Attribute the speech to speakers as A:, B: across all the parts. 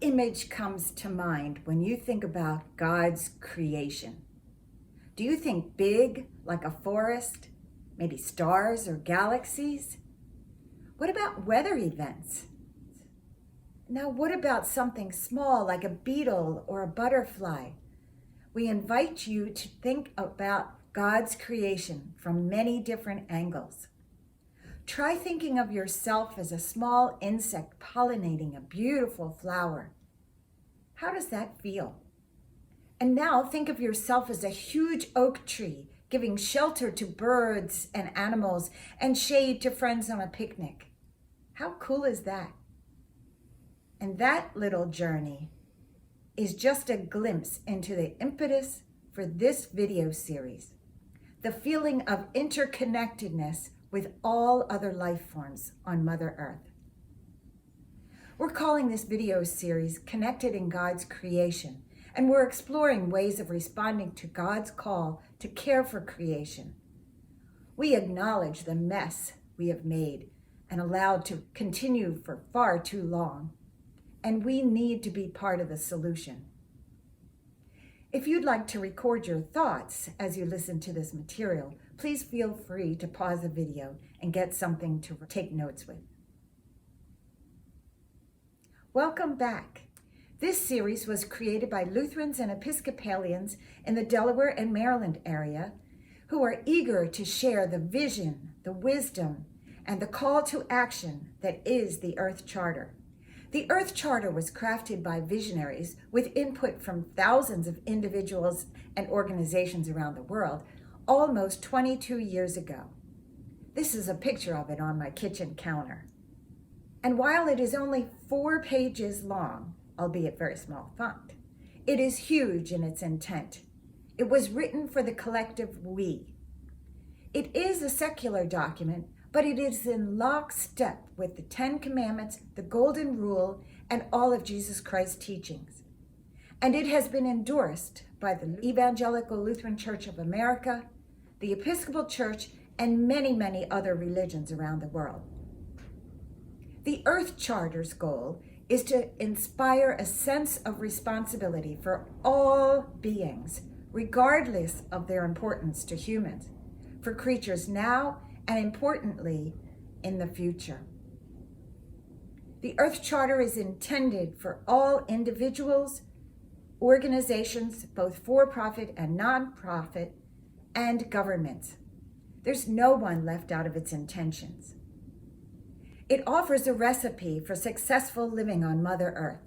A: image comes to mind when you think about God's creation? Do you think big, like a forest, maybe stars or galaxies? What about weather events? Now, what about something small like a beetle or a butterfly? We invite you to think about God's creation from many different angles. Try thinking of yourself as a small insect pollinating a beautiful flower. How does that feel? And now think of yourself as a huge oak tree, giving shelter to birds and animals and shade to friends on a picnic. How cool is that? And that little journey is just a glimpse into the impetus for this video series, the feeling of interconnectedness with all other life forms on Mother Earth. We're calling this video series Connected in God's Creation, and we're exploring ways of responding to God's call to care for creation. We acknowledge the mess we have made and allowed to continue for far too long, and we need to be part of the solution. If you'd like to record your thoughts as you listen to this material, please feel free to pause the video and get something to take notes with. Welcome back. This series was created by Lutherans and Episcopalians in the Delaware and Maryland area who are eager to share the vision, the wisdom, and the call to action that is the Earth Charter. The Earth Charter was crafted by visionaries with input from thousands of individuals and organizations around the world almost 22 years ago. This is a picture of it on my kitchen counter. And while it is only 4 pages long, albeit very small font, it is huge in its intent. It was written for the collective we. It is a secular document, but it is in lockstep with the 10 Commandments, the Golden Rule, and all of Jesus Christ's teachings. And it has been endorsed by the Evangelical Lutheran Church of America, the Episcopal Church, and many, many other religions around the world. The Earth Charter's goal is to inspire a sense of responsibility for all beings, regardless of their importance to humans, for creatures now and importantly, in the future. The Earth Charter is intended for all individuals, organizations, both for-profit and non-profit, and governments. There's no one left out of its intentions. It offers a recipe for successful living on Mother Earth.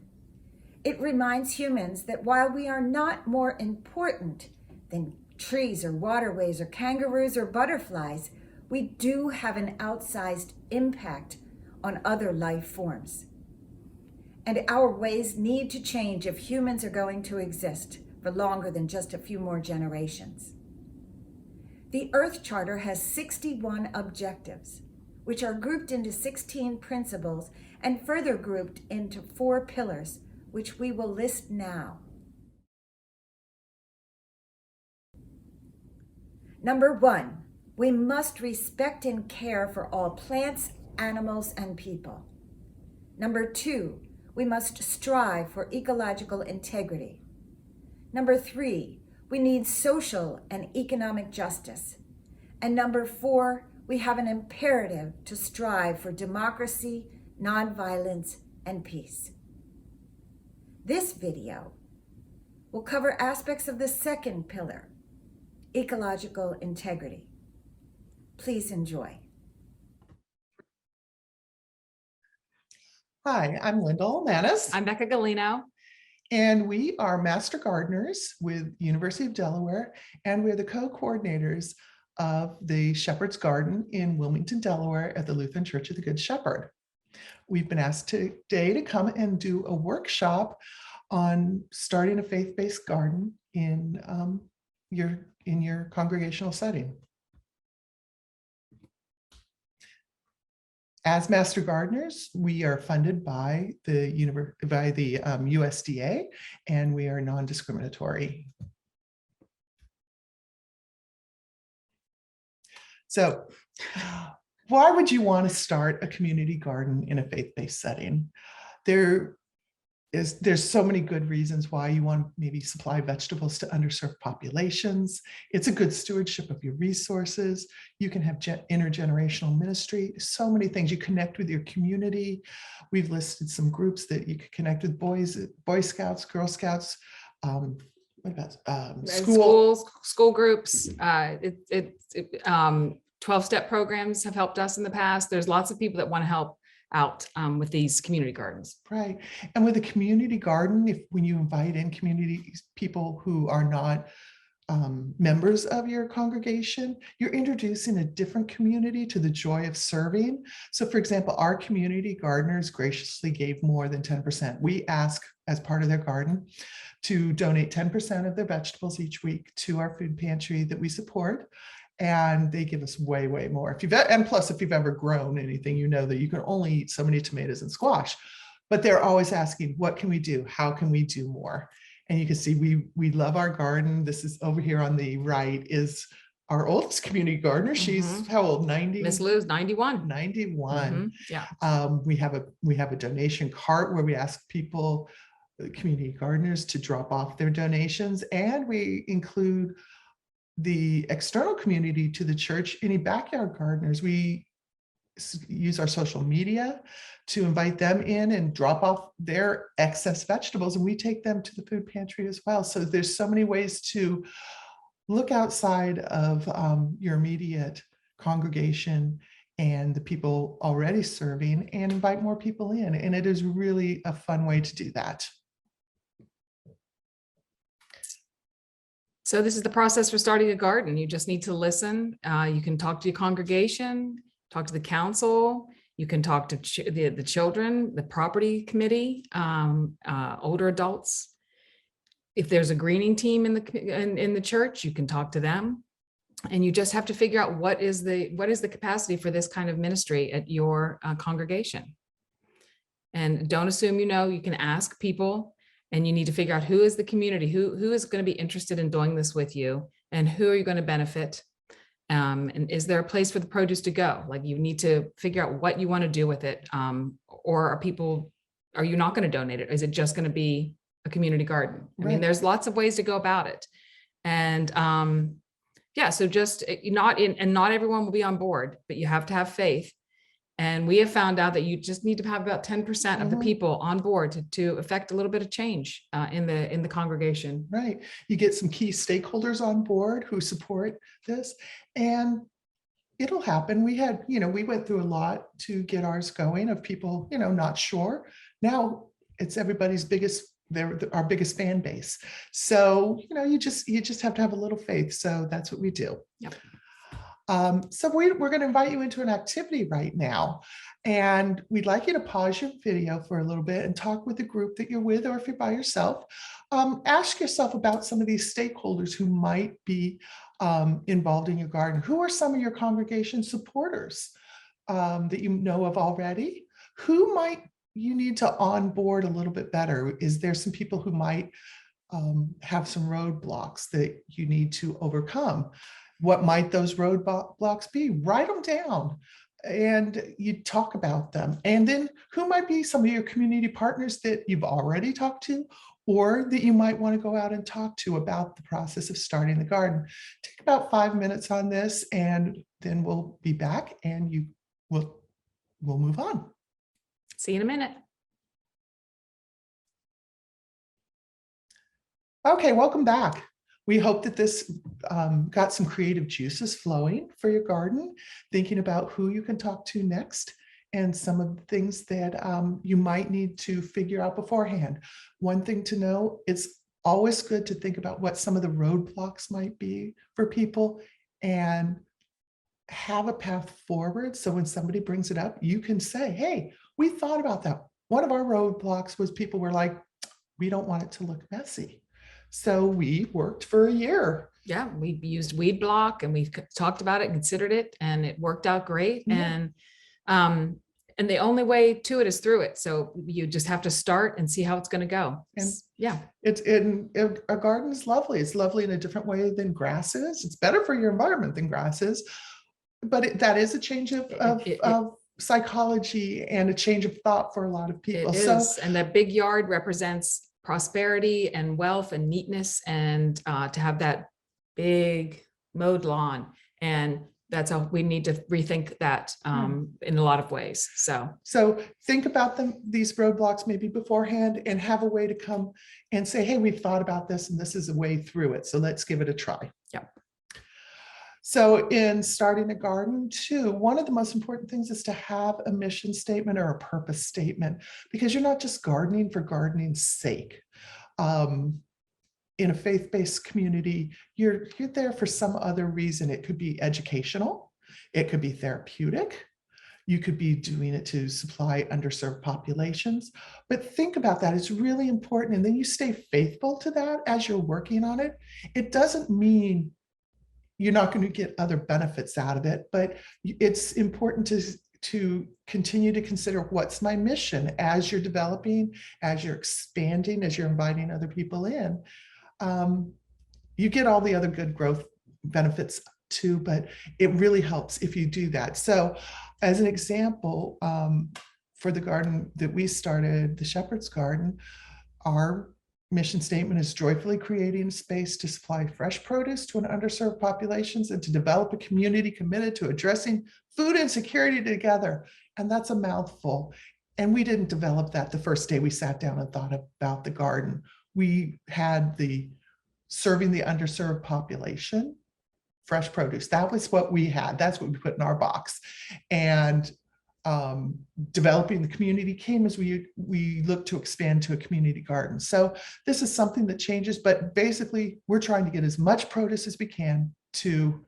A: It reminds humans that while we are not more important than trees or waterways or kangaroos or butterflies, we do have an outsized impact on other life forms. And our ways need to change if humans are going to exist for longer than just a few more generations. The Earth Charter has 61 objectives, which are grouped into 16 principles and further grouped into 4 pillars, which we will list now. Number 1, we must respect and care for all plants, animals, and people. Number 2, we must strive for ecological integrity. Number 3, we need social and economic justice. And number 4, we have an imperative to strive for democracy, nonviolence, and peace. This video will cover aspects of the second pillar, ecological integrity. Please enjoy.
B: Hi, I'm Linda Ulmanis.
C: I'm Becca Gulino.
B: And we are Master Gardeners with University of Delaware, and we're the co-coordinators of the Shepherd's Garden in Wilmington, Delaware at the Lutheran Church of the Good Shepherd. We've been asked today to come and do a workshop on starting a faith-based garden in your congregational setting. As Master Gardeners, we are funded by the USDA, and we are non-discriminatory. So why would you want to start a community garden in a faith-based setting? There there's so many good reasons why you want to maybe supply vegetables to underserved populations. It's a good stewardship of your resources. You can have intergenerational ministry, so many things. You connect with your community. We've listed some groups that you could connect with: Boy Scouts, Girl Scouts, what about
C: school groups, 12-step programs have helped us in the past. There's lots of people that want to help out with these community gardens.
B: Right. And with a community garden, when you invite in community people who are not members of your congregation, you're introducing a different community to the joy of serving. So for example, our community gardeners graciously gave more than 10%. We ask, as part of their garden, to donate 10% of their vegetables each week to our food pantry that we support. And they give us way, way more. And plus, if you've ever grown anything, you know that you can only eat so many tomatoes and squash. But they're always asking, what can we do? How can we do more? And you can see we love our garden. This is over here on the right is our oldest community gardener. She's how old? 90?
C: Miss Lou's 91.
B: 91.
C: Yeah.
B: We have a donation cart where we ask people, community gardeners, to drop off their donations, and we include the external community to the church, any backyard gardeners. We use our social media to invite them in and drop off their excess vegetables, and we take them to the food pantry as well. So there's so many ways to look outside of your immediate congregation and the people already serving and invite more people in. And it is really a fun way to do that.
C: So this is the process for starting a garden. You just need to listen. You can talk to your congregation, talk to the council. You can talk to the children, the property committee, older adults. If there's a greening team in the church, you can talk to them. And you just have to figure out what is the capacity for this kind of ministry at your congregation. And don't assume you know. You can ask people. And you need to figure out who is the community, who is going to be interested in doing this with you, and who are you going to benefit? And is there a place for the produce to go? Like, you need to figure out what you want to do with it. Or are you not going to donate it? Is it just going to be a community garden? I mean, there's lots of ways to go about it. And yeah, so just not everyone will be on board, but you have to have faith. And we have found out that you just need to have about 10% of the people on board to affect a little bit of change in the congregation.
B: Right. You get some key stakeholders on board who support this, and it'll happen. We went through a lot to get ours going, of people, not sure. Now it's everybody's our biggest fan base. So, you just have to have a little faith. So that's what we do.
C: Yep.
B: So we're going to invite you into an activity right now, and we'd like you to pause your video for a little bit and talk with the group that you're with, or if you're by yourself, ask yourself about some of these stakeholders who might be involved in your garden. Who are some of your congregation supporters that you know of already? Who might you need to onboard a little bit better? Is there some people who might have some roadblocks that you need to overcome? What might those roadblocks be? Write them down and you talk about them. And then who might be some of your community partners that you've already talked to, or that you might want to go out and talk to about the process of starting the garden? Take about 5 minutes on this, and then we'll be back and we'll move on.
C: See you in a minute.
B: Okay, welcome back. We hope that this got some creative juices flowing for your garden, thinking about who you can talk to next and some of the things that you might need to figure out beforehand. One thing to know, it's always good to think about what some of the roadblocks might be for people and have a path forward. So when somebody brings it up, you can say, hey, we thought about that. One of our roadblocks was people were like, we don't want it to look messy. So we worked for a year.
C: Yeah, we used weed block, and we talked about it, considered it, and it worked out great.
B: Yeah.
C: And the only way to it is through it. So you just have to start and see how it's going to go.
B: And
C: yeah,
B: a garden is lovely. It's lovely in a different way than grass is. It's better for your environment than grass is, but that is a change of psychology and a change of thought for a lot of people.
C: It is, and that big yard represents prosperity and wealth and neatness, and to have that big mowed lawn, and that's how we need to rethink that in a lot of ways.
B: So think about these roadblocks maybe beforehand, and have a way to come and say, hey, we've thought about this and this is a way through it. So let's give it a try.
C: Yep.
B: So in starting a garden too, one of the most important things is to have a mission statement or a purpose statement, because you're not just gardening for gardening's sake. In a faith-based community, you're there for some other reason. It could be educational, it could be therapeutic, you could be doing it to supply underserved populations. But think about that, it's really important. And then you stay faithful to that as you're working on it. It doesn't mean you're not going to get other benefits out of it, but it's important to continue to consider, what's my mission as you're developing, as you're expanding, as you're inviting other people in. You get all the other good growth benefits too, but it really helps if you do that. So as an example, for the garden that we started, the Shepherd's Garden, our mission statement is joyfully creating space to supply fresh produce to an underserved populations and to develop a community committed to addressing food insecurity together. And that's a mouthful. And we didn't develop that the first day we sat down and thought about the garden. We had the serving the underserved population, fresh produce. That was what we had. That's what we put in our box. And developing the community came as we looked to expand to a community garden. So this is something that changes, but basically we're trying to get as much produce as we can to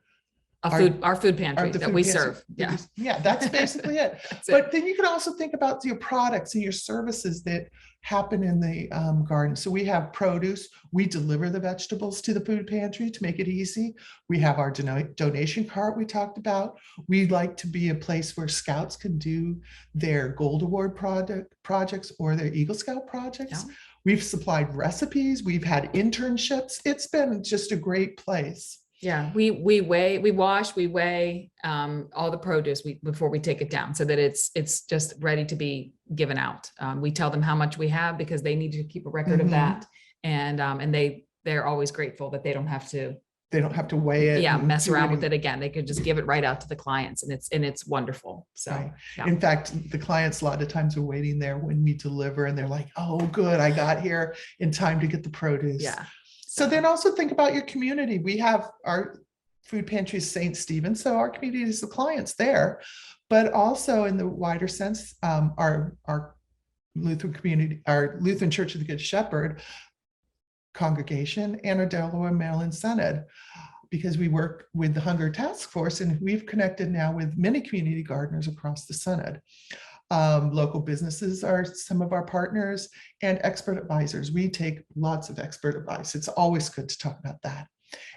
C: our food pantry that we serve.
B: Yeah, that's basically it. But then you can also think about your products and your services that happen in the garden. So we have produce. We deliver the vegetables to the food pantry to make it easy. We have our donation cart we talked about. We'd like to be a place where Scouts can do their Gold Award projects or their Eagle Scout projects. Yeah. We've supplied recipes. We've had internships. It's been just a great place.
C: Yeah, we wash, we weigh all the produce before we take it down, so that it's just ready to be given out. We tell them how much we have because they need to keep a record of that, and they're always grateful that they don't have to
B: weigh it.
C: Yeah, mess around with it again. They could just give it right out to the clients, and it's wonderful. So,
B: right. Yeah. In fact, the clients a lot of times are waiting there when we deliver, and they're like, "Oh, good, I got here in time to get the produce."
C: Yeah.
B: So then also think about your community. We have our food pantry is St. Stephen, so our community is the clients there, but also in the wider sense, our Lutheran community, our Lutheran Church of the Good Shepherd congregation, and our Delaware-Maryland Synod, because we work with the Hunger Task Force, and we've connected now with many community gardeners across the Synod. Local businesses are some of our partners, and expert advisors. We take lots of expert advice. It's always good to talk about that.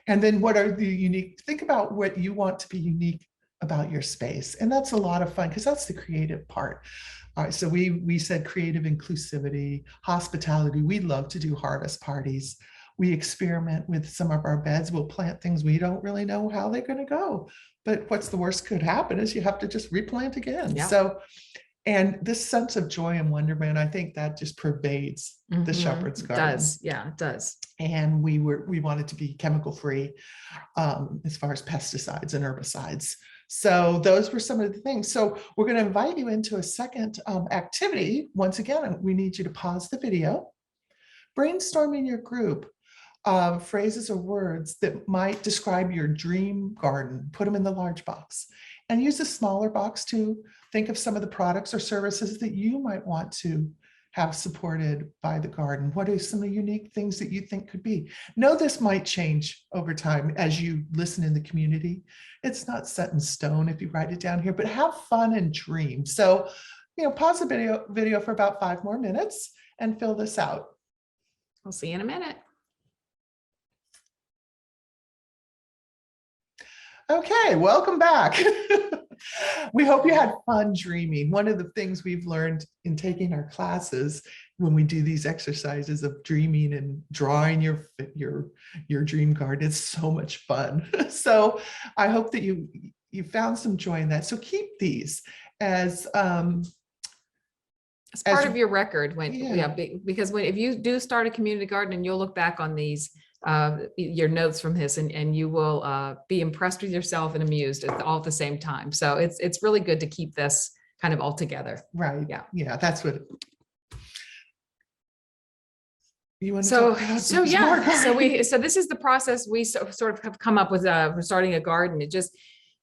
B: And then what are the unique, think about what you want to be unique about your space. And that's a lot of fun because that's the creative part. All right, so we said creative inclusivity, hospitality. We love to do harvest parties. We experiment with some of our beds. We'll plant things we don't really know how they're going to go. But what's the worst could happen is you have to just replant again. Yeah. So, and this sense of joy and wonderment, I think that just pervades the Shepherd's Garden.
C: It does. Yeah, it does.
B: And we wanted to be chemical free as far as pesticides and herbicides. So those were some of the things. So we're going to invite you into a second activity. Once again, we need you to pause the video, brainstorm in your group phrases or words that might describe your dream garden. Put them in the large box, and use a smaller box to think of some of the products or services that you might want to have supported by the garden. What are some of the unique things that you think could be? Know this might change over time as you listen in the community. It's not set in stone if you write it down here, but have fun and dream. So, pause the video for about 5 more minutes and fill this out.
C: We'll see you in a minute.
B: Okay, welcome back. We hope you had fun dreaming. One of the things we've learned in taking our classes when we do these exercises of dreaming and drawing your dream garden, it's so much fun. So I hope that you found some joy in that. So keep these as
C: It's part
B: as
C: of your record when,
B: yeah.
C: because if you do start a community garden, and you'll look back on these, your notes from this, and you will be impressed with yourself and amused all at the same time. So it's really good to keep this kind of all together.
B: Right.
C: Yeah.
B: Yeah. That's what. You want to
C: So,
B: talk about
C: so
B: this
C: yeah,
B: more?
C: so this is the process we sort of have come up with for starting a garden. It just,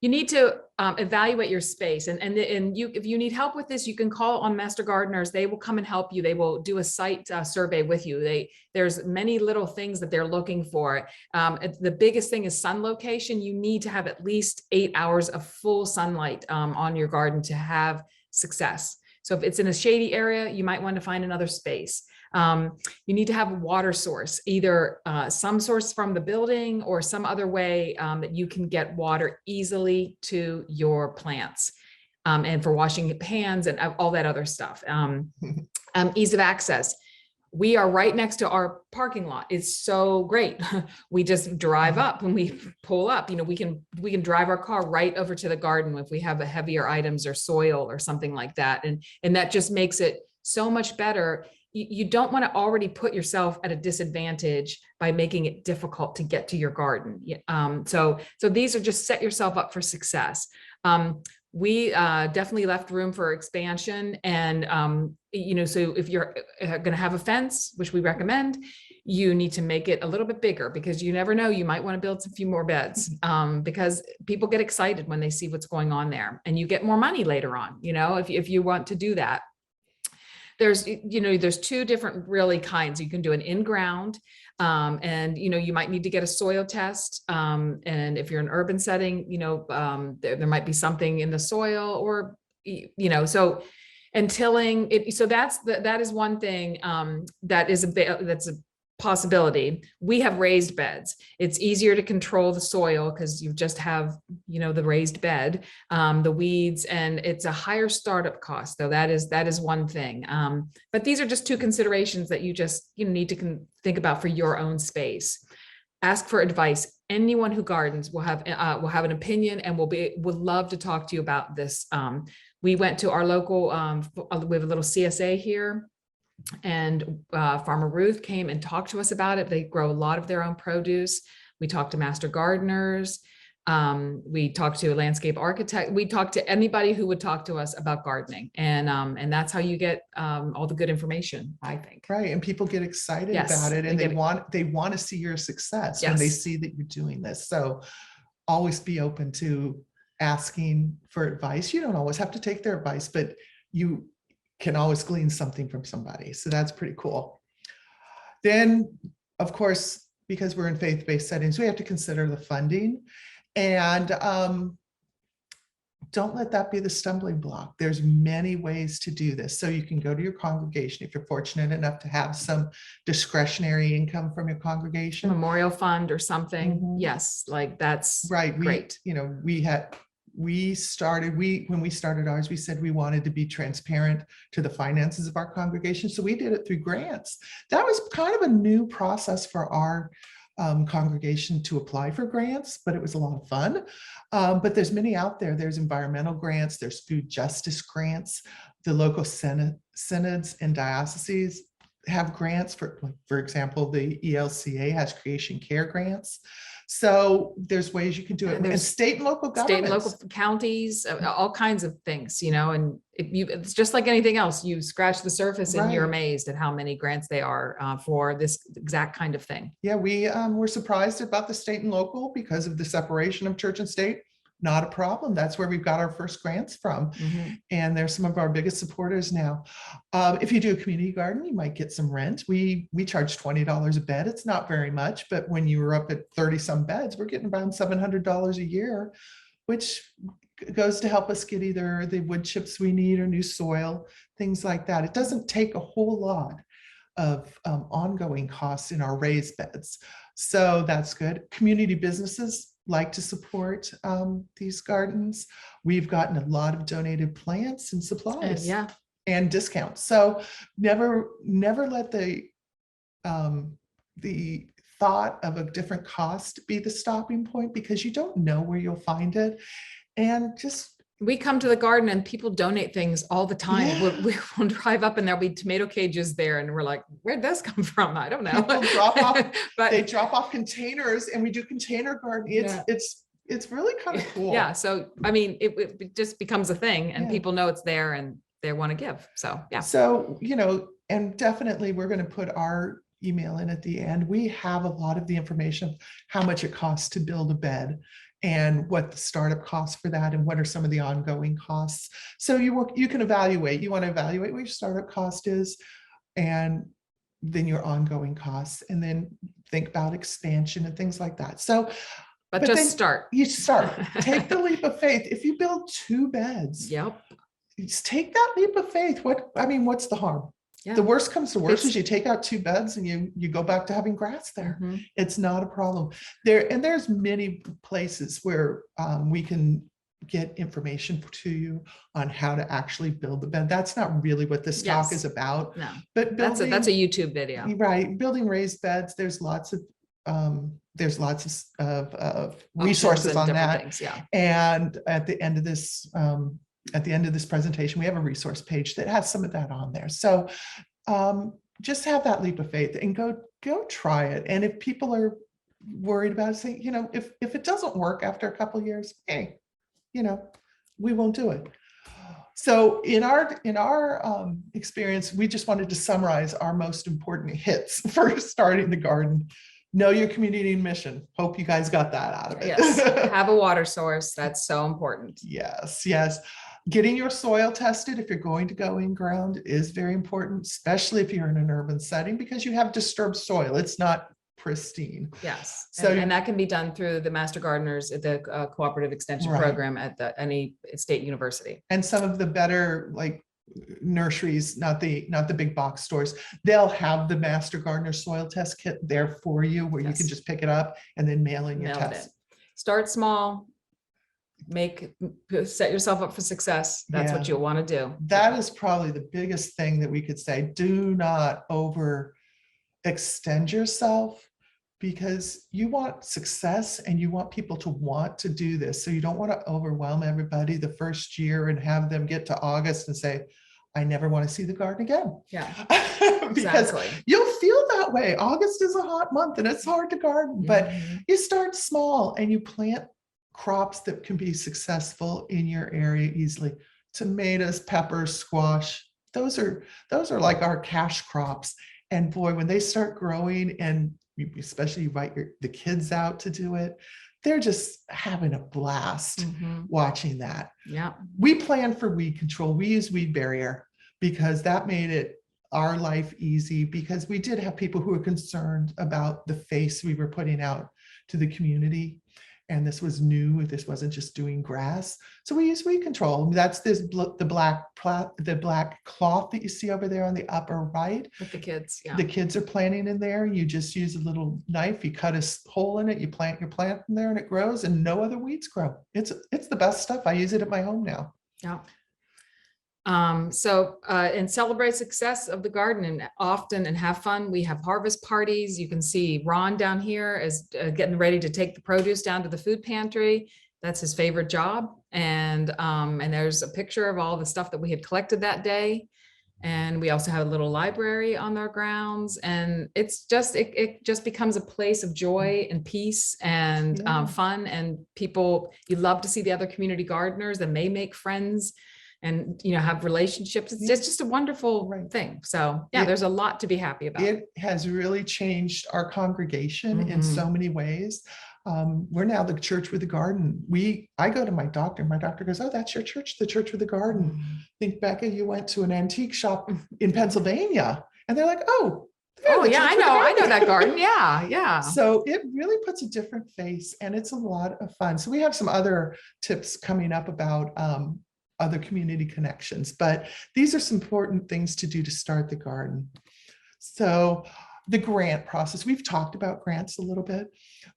C: you need to evaluate your space, and you, if you need help with this, you can call on master gardeners. They will come and help you. They will do a site survey with you. There's many little things that they're looking for. The biggest thing is sun location. You need to have at least 8 hours of full sunlight on your garden to have success. So if it's in a shady area, you might want to find another space. You need to have a water source, either some source from the building or some other way that you can get water easily to your plants, and for washing hands and all that other stuff. Ease of access. We are right next to our parking lot. It's so great. We just drive up when we pull up. You know, we can drive our car right over to the garden if we have a heavier items or soil or something like that, and that just makes it so much better. You don't want to already put yourself at a disadvantage by making it difficult to get to your garden. So these are just set yourself up for success. We definitely left room for expansion, and you know, so if you're going to have a fence, which we recommend, you need to make it a little bit bigger, because you never know, you might want to build a few more beds, because people get excited when they see what's going on there, and you get more money later on, you know, if you want to do that. There's, you know, there's two different really kinds. You can do an in-ground, and, you know, you might need to get a soil test. And if you're in an urban setting, you know, there might be something in the soil, or, you know, so, and tilling it. So that is one thing that's a possibility. We have raised beds. It's easier to control the soil because you just have, you know, the raised bed, the weeds, and it's a higher startup cost. So that is one thing. But these are just two considerations that you need to think about for your own space. Ask for advice. Anyone who gardens will have an opinion, and would love to talk to you about this. We went to our local, we have a little CSA here, and Farmer Ruth came and talked to us about it. They grow a lot of their own produce. We talked to master gardeners. We talked to a landscape architect. We talked to anybody who would talk to us about gardening, and that's how you get all the good information, I think.
B: Right, and people get excited
C: Yes,
B: about it, and
C: they
B: they want to see your success when they see that you're doing this. So always be open to asking for advice. You don't always have to take their advice, but you can always glean something from somebody. So that's pretty cool. Then, of course, because we're in faith-based settings, we have to consider the funding, and don't let that be the stumbling block. There's many ways to do this. So you can go to your congregation if you're fortunate enough to have some discretionary income from your congregation.
C: Memorial fund or something.
B: Mhm.
C: Yes, like that's
B: right.
C: Great.
B: You know, when we started ours, we said we wanted to be transparent to the finances of our congregation. So we did it through grants. That was kind of a new process for our congregation to apply for grants, but it was a lot of fun. But there's many out there. There's environmental grants, there's food justice grants. The local synods and dioceses have grants. For example, the ELCA has creation care grants. So there's ways you can do it. And state and local governments.
C: State and local counties, all kinds of things, you know, and it's just like anything else. You scratch the surface and you're amazed at how many grants they are for this exact kind of thing.
B: Yeah, we were surprised about the state and local because of the separation of church and state. Not a problem. That's where we've got our first grants from. Mm-hmm. And they're some of our biggest supporters now. If you do a community garden, you might get some rent. We charge $20 a bed. It's not very much, but when you were up at 30 some beds, we're getting around $700 a year, which goes to help us get either the wood chips we need or new soil, things like that. It doesn't take a whole lot of ongoing costs in our raised beds. So that's good. Community businesses like to support these gardens. We've gotten a lot of donated plants and supplies and discounts. So never let the thought of a different cost be the stopping point, because you don't know where you'll find it. and just,
C: We come to the garden and people donate things all the time.
B: Yeah.
C: We'll drive up and there'll be tomato cages there and we're like, where'd this come from? I don't know.
B: People drop off,
C: But
B: they drop off containers, and we do container gardening.
C: Yeah.
B: It's really kind of cool.
C: yeah, so I mean, it just becomes a thing and
B: Yeah.
C: people know it's there and they want to give. So yeah.
B: So, and definitely we're going to put our email in at the end. We have a lot of the information of how much it costs to build a bed and what the startup costs for that and what are some of the ongoing costs. So you can evaluate, you want to evaluate what your startup cost is and then your ongoing costs, and then think about expansion and things like that. So,
C: But
B: then
C: just start.
B: You start, take the leap of faith. If you build 2 beds,
C: Yep.
B: just take that leap of faith. What's the harm?
C: Yeah.
B: The worst comes to worst
C: It's-
B: is you take out 2 beds and you go back to having grass there.
C: Mhm.
B: It's not a problem there. And there's many places where we can get information to you on how to actually build the bed. That's not really what this talk
C: Yes.
B: is about,
C: No,
B: but
C: that's
B: building,
C: a YouTube video.
B: right, building raised beds. There's lots of
C: Options
B: resources
C: and
B: on
C: different
B: that.
C: things, yeah.
B: And at the end of this presentation, we have a resource page that has some of that on there. So just have that leap of faith and go try it. And if people are worried about it, say, if it doesn't work after a couple of years, hey, we won't do it. So in our experience, we just wanted to summarize our most important hits for starting the garden. Know your community and mission. Hope you guys got that out of it.
C: Yes, have a water source. That's so important.
B: Yes. Getting your soil tested if you're going to go in ground is very important, especially if you're in an urban setting, because you have disturbed soil. It's not pristine.
C: Yes,
B: So
C: and that can be done through the Master Gardeners at the Cooperative Extension
B: Right.
C: Program at any state university.
B: And some of the better nurseries, not the big box stores, they'll have the Master Gardener soil test kit there for you, where you can
C: Yes.
B: just pick it up and then mail in your
C: Nailed
B: test.
C: it. Start small, set yourself up for success. That's what
B: Yeah.
C: you'll want to do.
B: That is probably the biggest thing that we could say. Do not overextend yourself, because you want success and you want people to want to do this. So you don't want to overwhelm everybody the first year and have them get to August and say, I never want to see the garden again.
C: Yeah,
B: Because
C: exactly.
B: you'll feel that way. August is a hot month and it's hard to garden, but
C: Mhm.
B: you start small and you plant crops that can be successful in your area easily. Tomatoes, peppers, squash, those are like our cash crops. And boy, when they start growing, and especially you invite the kids out to do it, they're just having a blast
C: Mhm.
B: watching that.
C: Yeah,
B: We plan for weed control. We use weed barrier because that made it our life easy, because we did have people who were concerned about the face we were putting out to the community. And this was new. This wasn't just doing grass. So we use weed control. That's the black cloth that you see over there on the upper right.
C: with the kids. Yeah.
B: The kids are planting in there. You just use a little knife, you cut a hole in it, you plant your plant in there and it grows, and no other weeds grow. It's the best stuff. I use it at my home now.
C: Yeah. And celebrate success of the garden and have fun. We have harvest parties. You can see Ron down here is getting ready to take the produce down to the food pantry. That's his favorite job. And there's a picture of all the stuff that we had collected that day. And we also have a little library on our grounds, and it's just, it just becomes a place of joy and peace and
B: Yeah.
C: fun, and people, you love to see the other community gardeners, and they make friends and, have relationships. It's just a wonderful
B: Right.
C: thing. So yeah,
B: It-
C: there's a lot to be happy about.
B: It has really changed our congregation in
C: Mhm.
B: so many ways. We're now the church with a garden. I go to my doctor. My doctor goes, "Oh, that's your church, the church with a garden." Think, Becca, you went to an antique shop in Pennsylvania, and they're like, "Oh, they're
C: Oh
B: the
C: yeah,
B: church
C: I
B: with a
C: know
B: garden."
C: that garden. Yeah, yeah.
B: So it really puts a different face, and it's a lot of fun. So we have some other tips coming up about other community connections, but these are some important things to do to start the garden. So the grant process, we've talked about grants a little bit.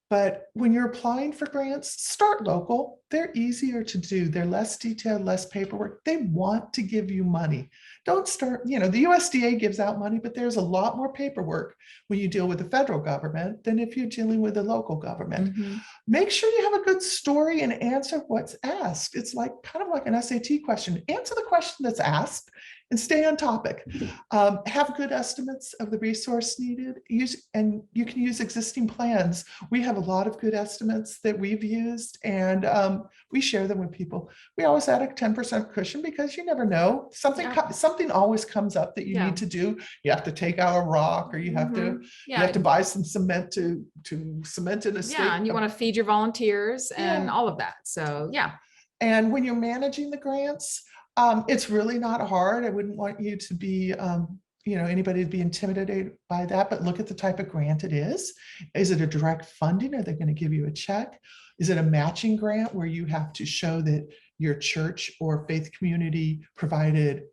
B: But when you're applying for grants, start local. They're easier to do. They're less detailed, less paperwork. They want to give you money. Don't start, the USDA gives out money, but there's a lot more paperwork when you deal with the federal government than if you're dealing with the local government.
C: Mhm.
B: Make sure you have a good story and answer what's asked. It's kind of like an SAT question. Answer the question that's asked and stay on topic. Have good estimates of the resource needed. And you can use existing plans. We have a lot of good estimates that we've used, and we share them with people. We always add a 10% cushion because you never know. Something always comes up that you need to do. You have to take out a rock, or you have to buy some cement to cement in a state.
C: Yeah, and you want to feed your volunteers and all of that. So yeah.
B: And when you're managing the grants, it's really not hard. I wouldn't want you to be, anybody to be intimidated by that, but look at the type of grant it is. Is it a direct funding? Are they going to give you a check? Is it a matching grant where you have to show that your church or faith community provided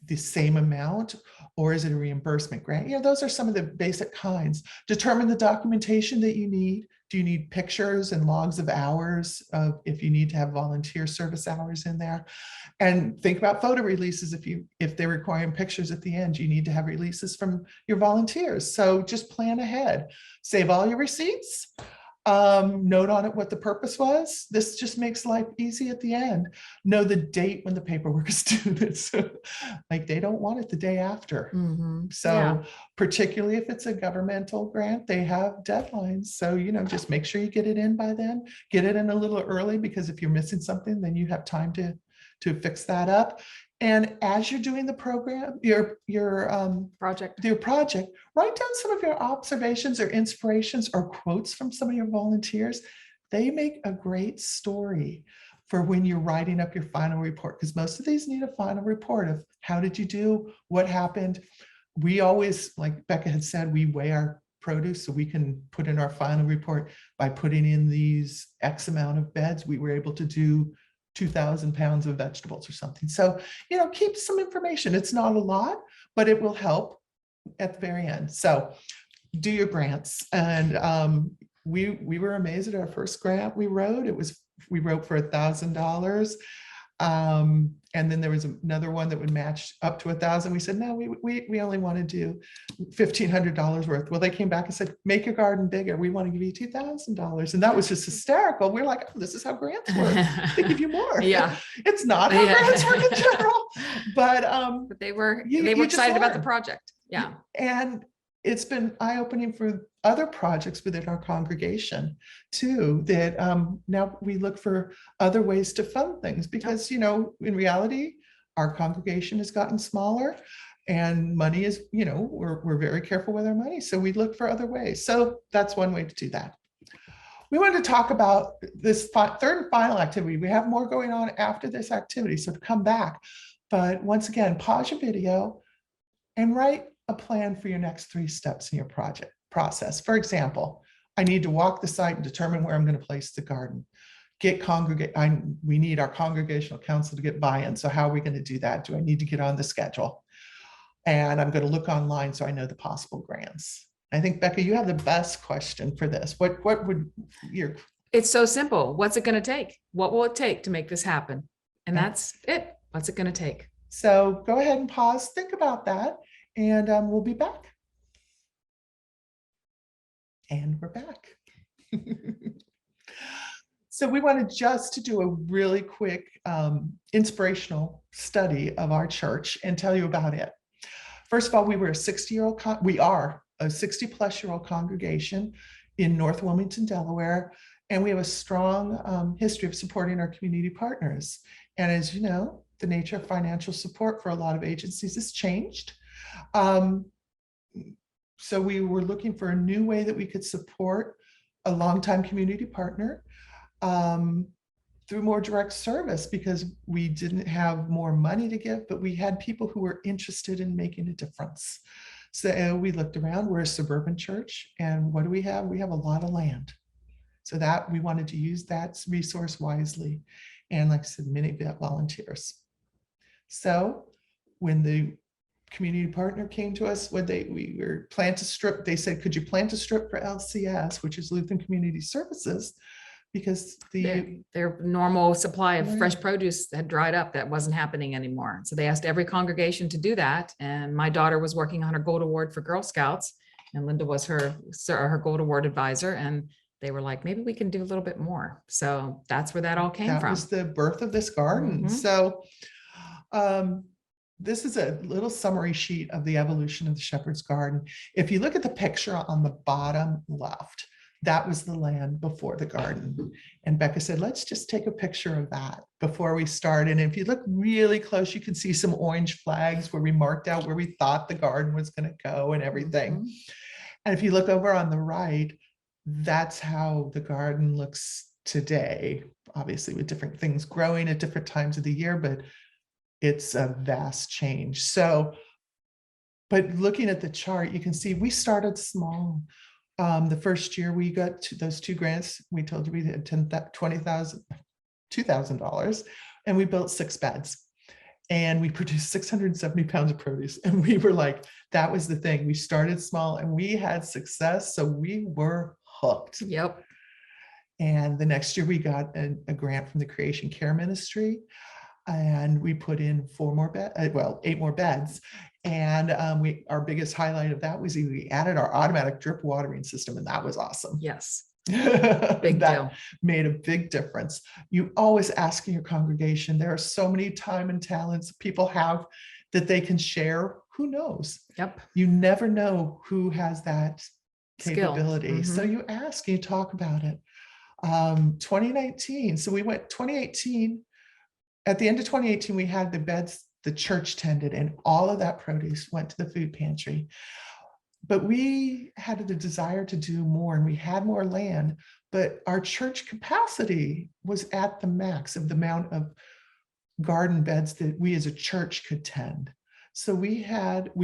B: the same amount? Or is it a reimbursement grant? Those are some of the basic kinds. Determine the documentation that you need. Do you need pictures and logs of hours if you need to have volunteer service hours in there? And think about photo releases. If they're requiring pictures at the end, you need to have releases from your volunteers. So just plan ahead. Save all your receipts. Note on it what the purpose was. This just makes life easy at the end. Know the date when the paperwork is due. So, they don't want it the day after. So particularly if it's a governmental grant, they have deadlines. So, just make sure you get it in by then. Get it in a little early, because if you're missing something, then you have time to fix that up. And as you're doing the program, your project, write down some of your observations or inspirations or quotes from some of your volunteers. They make a great story for when you're writing up your final report, because most of these need a final report of how did you do, what happened. We always, like Becca had said, we weigh our produce so we can put in our final report by putting in these X amount of beds. We were able to do 2,000 pounds of vegetables or something. So, keep some information. It's not a lot, but it will help at the very end. So do your grants. And we were amazed at our first grant we wrote. We wrote for $1,000. And then there was another one that would match up to 1,000. We said, no, we only want to do $1,500 worth. Well, they came back and said, make your garden bigger. We want to give you $2,000. And that was just hysterical. We're like, oh, this is how grants work. They give you more.
C: Yeah.
B: It's not how grants work in general. But
C: they were excited about the project. Yeah.
B: And it's been eye-opening for other projects within our congregation too, that now we look for other ways to fund things, because in reality our congregation has gotten smaller and money is, we're very careful with our money, so we look for other ways. So that's one way to do that. We wanted to talk about this third and final activity. We have more going on after this activity, so to come back, but once again, pause your video and write a plan for your next 3 steps in your project process. For example, I need to walk the site and determine where I'm going to place the garden. We need our congregational council to get buy-in. So how are we going to do that? Do I need to get on the schedule? And I'm going to look online so I know the possible grants. I think, Becca, you have the best question for this. What would your...
C: It's so simple. What's it going to take? What will it take to make this happen? And that's it. What's it going to take?
B: So go ahead and pause, think about that, and we'll be back. And we're back. So we wanted just to do a really quick inspirational study of our church and tell you about it. First of all, we are a 60-plus-year-old congregation in North Wilmington, Delaware, and we have a strong history of supporting our community partners. And as you know, the nature of financial support for a lot of agencies has changed. So we were looking for a new way that we could support a longtime community partner through more direct service, because we didn't have more money to give, but we had people who were interested in making a difference. So we looked around. We're a suburban church, and what do we have? We have a lot of land. So that we wanted to use that resource wisely. And like I said, many volunteers. So when the community partner came to us when we were plant a strip. They said, could you plant a strip for LCS, which is Lutheran Community Services? Because
C: their normal supply of fresh
B: Right.
C: produce had dried up. That wasn't happening anymore. So they asked every congregation to do that. And my daughter was working on her Gold Award for Girl Scouts, and Linda was her Gold Award advisor. And they were like, maybe we can do a little bit more. So that's where that all came
B: that
C: from.
B: was the birth of this garden.
C: Mhm.
B: So this is a little summary sheet of the evolution of the Shepherd's Garden. If you look at the picture on the bottom left, that was the land before the garden. And Becca said, let's just take a picture of that before we start. And if you look really close, you can see some orange flags where we marked out where we thought the garden was going to go and everything.
C: Mhm.
B: And if you look over on the right, that's how the garden looks today, obviously with different things growing at different times of the year, but it's a vast change. So, but looking at the chart, you can see we started small. The first year we got those 2 grants, we told you we had $2,000, and we built 6 beds. And we produced 670 pounds of produce. And we were like, that was the thing. We started small and we had success. So we were hooked.
C: Yep.
B: And the next year we got a grant from the Creation Care Ministry. And we put in 8 more beds. And our biggest highlight of that was we added our automatic drip watering system, and that was awesome.
C: Yes.
B: Big that
C: deal.
B: Made a big difference. You always ask in your congregation, there are so many time and talents people have that they can share. Who knows?
C: Yep.
B: You never know who has that
C: Skill.
B: capability. So
C: Mhm.
B: you ask, you talk about it. 2019. So we went 2018. At the end of 2018, we had the beds the church tended, and all of that produce went to the food pantry. But we had the desire to do more, and we had more land, but our church capacity was at the max of the amount of garden beds that we as a church could tend. So we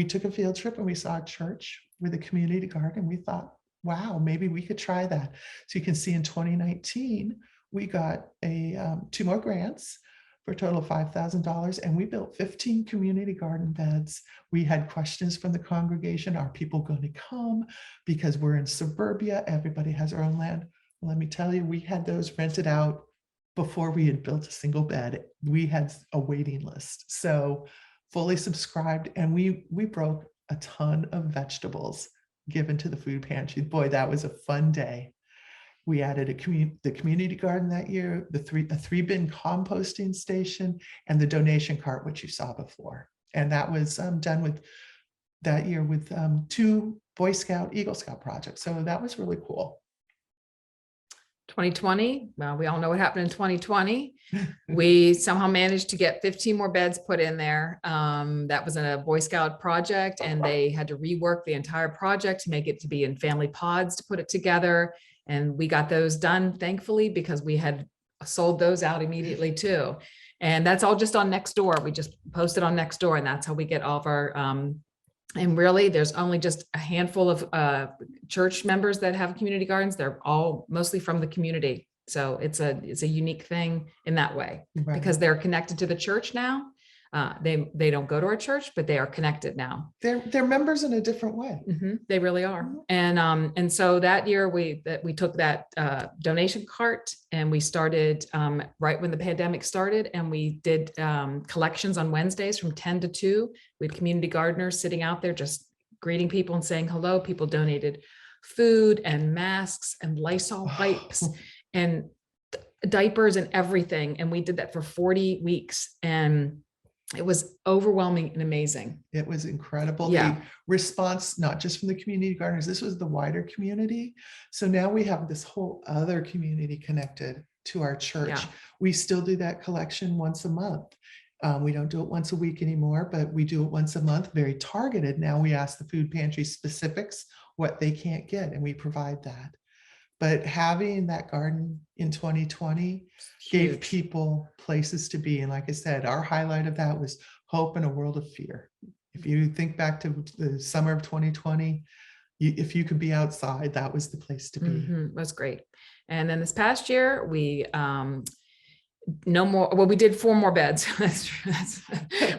B: took a field trip and we saw a church with a community garden. And we thought, wow, maybe we could try that. So you can see in 2019, we got 2 more grants for a total of $5,000, and we built 15 community garden beds. We had questions from the congregation. Are people going to come? Because we're in suburbia, everybody has their own land. Let me tell you, we had those rented out before we had built a single bed. We had a waiting list. So fully subscribed, and we broke a ton of vegetables given to the food pantry. Boy, that was a fun day. We added the community garden that year, a 3-bin composting station, and the donation cart, which you saw before. And that was done with that year with 2 Boy Scout, Eagle Scout projects. So that was really cool.
C: 2020, well, we all know what happened in 2020. We somehow managed to get 15 more beds put in there. That was a Boy Scout project, and they had to rework the entire project to make it to be in family pods to put it together. And we got those done, thankfully, because we had sold those out immediately too. And that's all just on Nextdoor. We just posted on Nextdoor, and that's how we get all of our, and really there's only just a handful of church members that have community gardens. They're all mostly from the community. So it's a unique thing in that way,
B: Right.
C: because they're connected to the church now. They don't go to our church, but they are connected now.
B: They're members in a different way.
C: They really are. And so that year we took that donation cart, and we started right when the pandemic started, and we did collections on Wednesdays from 10 to 2. We had community gardeners sitting out there just greeting people and saying hello. People donated food and masks and Lysol wipes and diapers and everything. And we did that for 40 weeks. And it was overwhelming and amazing.
B: It was incredible.
C: Yeah.
B: The response, not just from the community gardeners, this was the wider community. So now we have this whole other community connected to our church.
C: Yeah.
B: We still do that collection once a month. We don't do it once a week anymore, but we do it once a month, very targeted. Now we ask the food pantry specifics, what they can't get, and we provide that. But having that garden in 2020 gave
C: Huge.
B: people places to be. And like I said, our highlight of that was hope in a world of fear. If you think back to the summer of 2020, if you could be outside, that was the place to be.
C: It was great. And then this past year, we No more. Well, we did 4 more beds. That's true.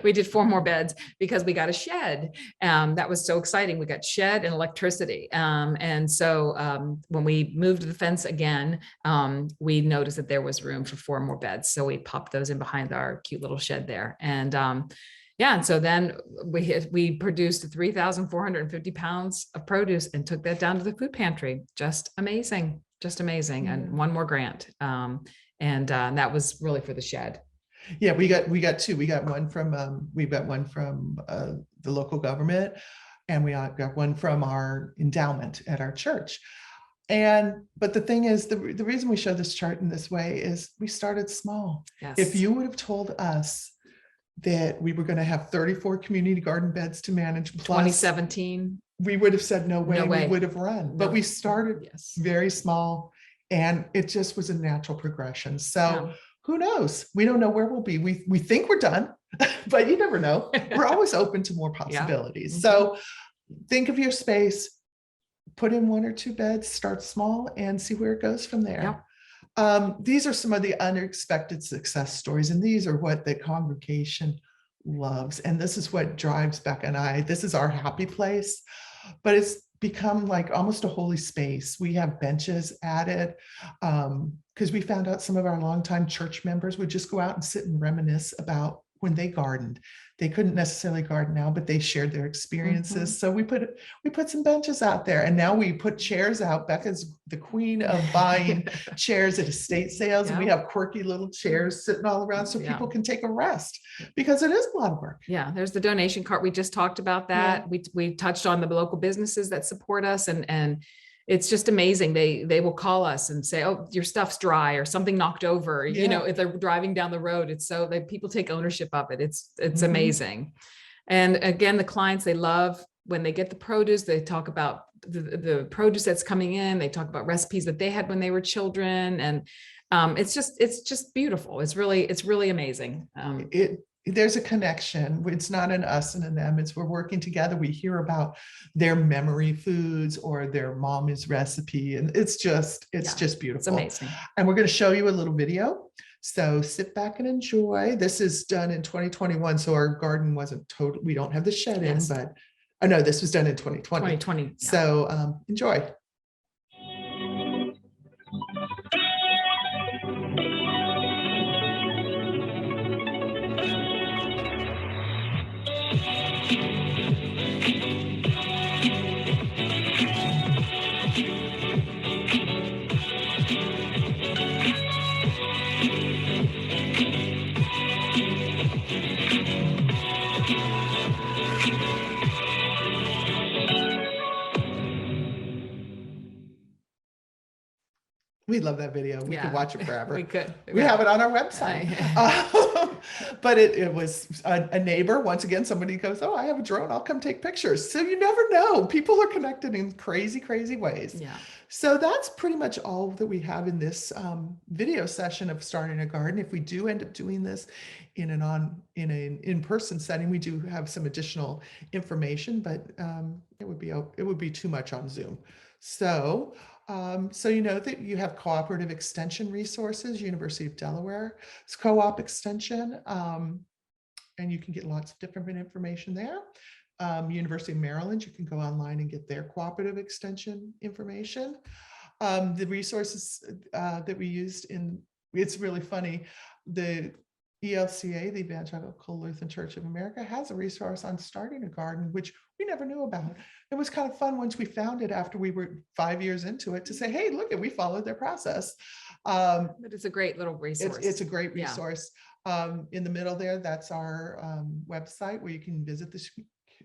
C: We did 4 more beds because we got a shed. That was so exciting. We got shed and electricity. And so when we moved the fence again, we noticed that there was room for 4 more beds. So we popped those in behind our cute little shed there. And yeah, and so then we produced 3,450 pounds of produce and took that down to the food pantry. Just amazing, just amazing.
B: Yeah.
C: And 1 more grant. And that was really for the shed.
B: Yeah, we got 2. We got one from the local government, and we got one from our endowment at our church. But the thing is, the reason we show this chart in this way is we started small.
C: Yes.
B: If you would have told us that we were going to have 34 community garden beds to manage plus
C: 2017,
B: we would have said no way,
C: No way.
B: we would have run. But
C: No.
B: we started
C: Yes.
B: very small, and it just was a natural progression. So
C: Yeah.
B: who knows? We don't know where we'll be. We think we're done, but you never know. We're always open to more possibilities.
C: Mhm.
B: So think of your space, put in 1 or 2 beds, start small, and see where it goes from there. These are some of the unexpected success stories, and these are what the congregation loves. And this is what drives Becca and I. This is our happy place, but it's become like almost a holy space. We have benches added because we found out some of our longtime church members would just go out and sit and reminisce about when they gardened. They couldn't necessarily garden now, but they shared their experiences. So we put some benches out there, and now we put chairs out. Becca's the queen of buying chairs at estate sales, and we have quirky little chairs sitting all around so people can take a rest, because it is a lot of work.
C: Yeah, there's the donation cart. We just talked about that. We touched on the local businesses that support us, and it's just amazing. They will call us and say, "Oh, your stuff's dry," or something knocked over. You know, if they're driving down the road, it's so that people take ownership of it. It's amazing. And again, the clients, they love when they get the produce. They talk about the produce that's coming in. They talk about recipes that they had when they were children, and it's just beautiful. It's really amazing.
B: There's a connection. It's not an us and an them. It's we're working together. We hear about their memory foods or their mommy's recipe, and it's just beautiful.
C: It's amazing.
B: And we're going to show you a little video. So sit back and enjoy. This is done in 2021, so our garden wasn't total. We don't have the shed in, but I know this was done in 2020.
C: 2020. Yeah.
B: So enjoy. We love that video. We could watch it forever.
C: We could.
B: We have it on our website. But it was a neighbor. Once again, somebody goes, "Oh, I have a drone. I'll come take pictures." So you never know. People are connected in crazy, crazy ways.
C: Yeah.
B: So that's pretty much all that we have in this video session of starting a garden. If we do end up doing this in an in-person setting, we do have some additional information, but it would be too much on Zoom. So you know that you have cooperative extension resources, University of Delaware, it's co-op extension, and you can get lots of different information there. University of Maryland, you can go online and get their cooperative extension information. The resources that we used it's really funny, the ELCA, the Evangelical Lutheran Church of America, has a resource on starting a garden, which we never knew about. It was kind of fun once we found it after we were 5 years into it to say, "Hey, look, we followed their process."
C: But it's a great little resource.
B: It's a great resource. In the middle there, that's our website where you can visit the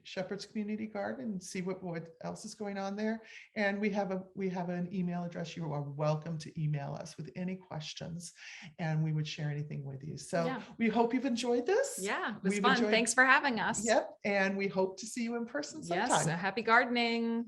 B: Shepherd's Community Garden and see what else is going on there. And we have an email address. You are welcome to email us with any questions, and we would share anything with you. So we hope you've enjoyed this.
C: Yeah, it was fun. Thanks for having us.
B: Yep. And we hope to see you in person sometime.
C: Yes, happy gardening.